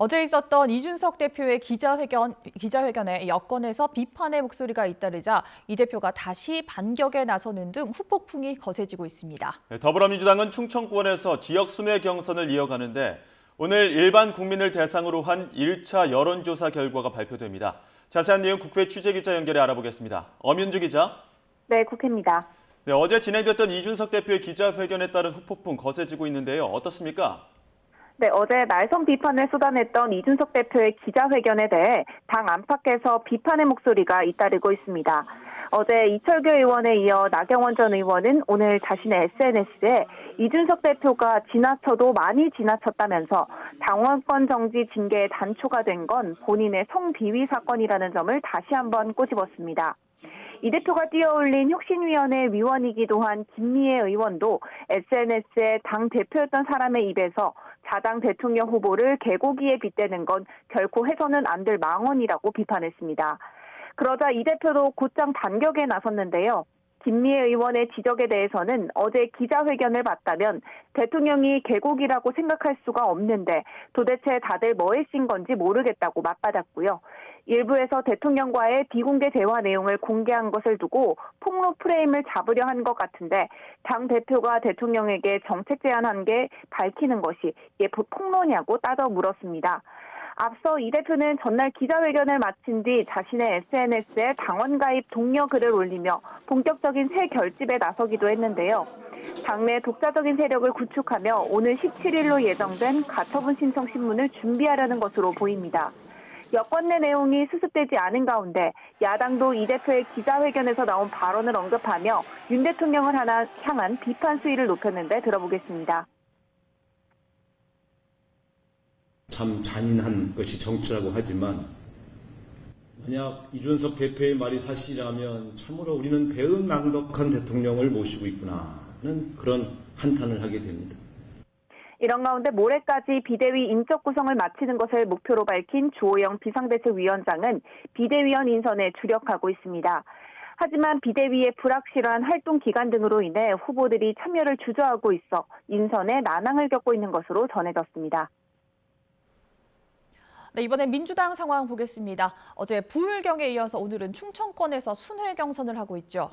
어제 있었던 이준석 대표의 기자회견에 여권에서 비판의 목소리가 잇따르자 이 대표가 다시 반격에 나서는 등 후폭풍이 거세지고 있습니다. 더불어민주당은 충청권에서 지역 순회 경선을 이어가는데 오늘 일반 국민을 대상으로 한 1차 여론조사 결과가 발표됩니다. 자세한 내용 국회 취재기자 연결해 알아보겠습니다. 엄윤주 기자. 네, 국회입니다. 네, 어제 진행됐던 이준석 대표의 기자회견에 따른 후폭풍 거세지고 있는데요. 어떻습니까? 네, 어제 날선 비판을 쏟아냈던 이준석 대표의 기자회견에 대해 당 안팎에서 비판의 목소리가 잇따르고 있습니다. 어제 이철규 의원에 이어 나경원 전 의원은 오늘 자신의 SNS에 이준석 대표가 지나쳐도 많이 지나쳤다면서 당원권 정지 징계의 단초가 된 건 본인의 성비위 사건이라는 점을 다시 한번 꼬집었습니다. 이 대표가 띄어올린 혁신위원회 위원이기도 한 김미애 의원도 SNS에 당 대표였던 사람의 입에서 자당 대통령 후보를 개고기에 빗대는 건 결코 해서는 안 될 망언이라고 비판했습니다. 그러자 이 대표도 곧장 반격에 나섰는데요. 김미애 의원의 지적에 대해서는 어제 기자회견을 봤다면 대통령이 개고기라고 생각할 수가 없는데 도대체 다들 뭐에 씬 건지 모르겠다고 맞받았고요. 일부에서 대통령과의 비공개 대화 내용을 공개한 것을 두고 폭로 프레임을 잡으려 한 것 같은데 당 대표가 대통령에게 정책 제안한 게 밝히는 것이 이게 폭로냐고 따져 물었습니다. 앞서 이 대표는 전날 기자회견을 마친 뒤 자신의 SNS에 당원 가입 독려 글을 올리며 본격적인 새 결집에 나서기도 했는데요. 당내 독자적인 세력을 구축하며 오늘 17일로 예정된 가처분 신청 신문을 준비하려는 것으로 보입니다. 여권 내 내용이 수습되지 않은 가운데 야당도 이 대표의 기자회견에서 나온 발언을 언급하며 윤 대통령을 향한 비판 수위를 높였는데 들어보겠습니다. 참 잔인한 것이 정치라고 하지만 만약 이준석 대표의 말이 사실이라면 참으로 우리는 배은망덕한 대통령을 모시고 있구나는 그런 한탄을 하게 됩니다. 이런 가운데 모레까지 비대위 인적 구성을 마치는 것을 목표로 밝힌 주호영 비상대책위원장은 비대위원 인선에 주력하고 있습니다. 하지만 비대위의 불확실한 활동 기간 등으로 인해 후보들이 참여를 주저하고 있어 인선에 난항을 겪고 있는 것으로 전해졌습니다. 네, 이번엔 민주당 상황 보겠습니다. 어제 부울경에 이어서 오늘은 충청권에서 순회 경선을 하고 있죠.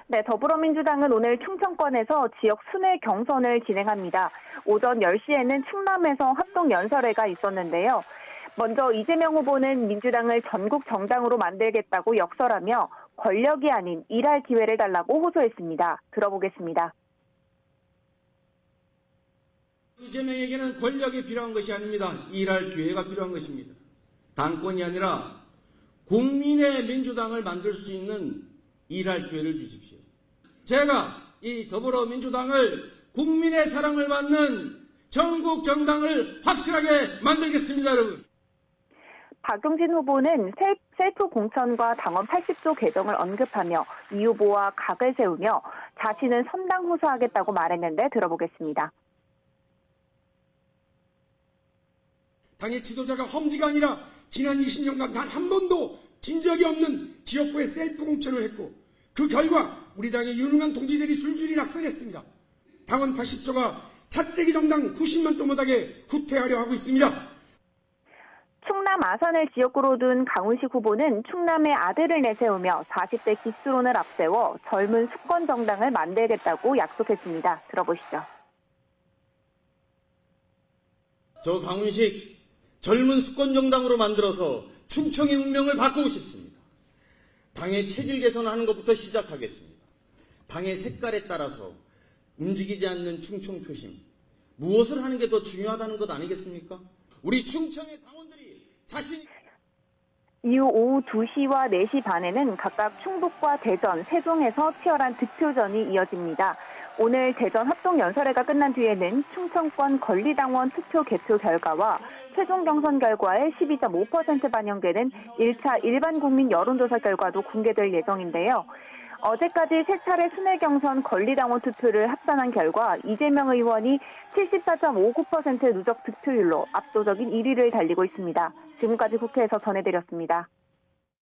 네, 더불어민주당은 오늘 충청권에서 지역 순회 경선을 진행합니다. 오전 10시에는 충남에서 합동연설회가 있었는데요. 먼저 이재명 후보는 민주당을 전국 정당으로 만들겠다고 역설하며 권력이 아닌 일할 기회를 달라고 호소했습니다. 들어보겠습니다. 이재명에게는 권력이 필요한 것이 아닙니다. 일할 기회가 필요한 것입니다. 당권이 아니라 국민의 민주당을 만들 수 있는 일할 기회를 주십시오. 제가 이 더불어민주당을 국민의 사랑을 받는 전국 정당을 확실하게 만들겠습니다, 여러분. 박용진 후보는 셀프 공천과 당원 80조 개정을 언급하며 이 후보와 각을 세우며 자신은 선당 후사하겠다고 말했는데 들어보겠습니다. 당의 지도자가 험지가 아니라 지난 20년간 단 한 번도 진 적이 없는 지역구에 셀프 공천을 했고 그 결과 우리 당의 유능한 동지들이 줄줄이 낙선했습니다. 당원 80조가 차떼기 정당 90만 도 못하게 후퇴하려 하고 있습니다. 충남 아산을 지역구로 둔 강훈식 후보는 충남의 아들을 내세우며 40대 기수론을 앞세워 젊은 수권 정당을 만들겠다고 약속했습니다. 들어보시죠. 저 강훈식 젊은 수권정당으로 만들어서 충청의 운명을 바꾸고 싶습니다. 당의 체질 개선하는 것부터 시작하겠습니다. 당의 색깔에 따라서 움직이지 않는 충청 표심. 무엇을 하는 게 더 중요하다는 것 아니겠습니까? 우리 충청의 당원들이 이후 오후 2시와 4시 반에는 각각 충북과 대전, 세종에서 치열한 득표전이 이어집니다. 오늘 대전 합동연설회가 끝난 뒤에는 충청권 권리당원 투표 개표 결과와 최종 경선 결과의 12.5% 반영되는 1차 일반 국민 여론조사 결과도 공개될 예정인데요. 어제까지 3차례 순회 경선 권리당원 투표를 합산한 결과 이재명 의원이 74.59% 누적 득표율로 압도적인 1위를 달리고 있습니다. 지금까지 국회에서 전해드렸습니다.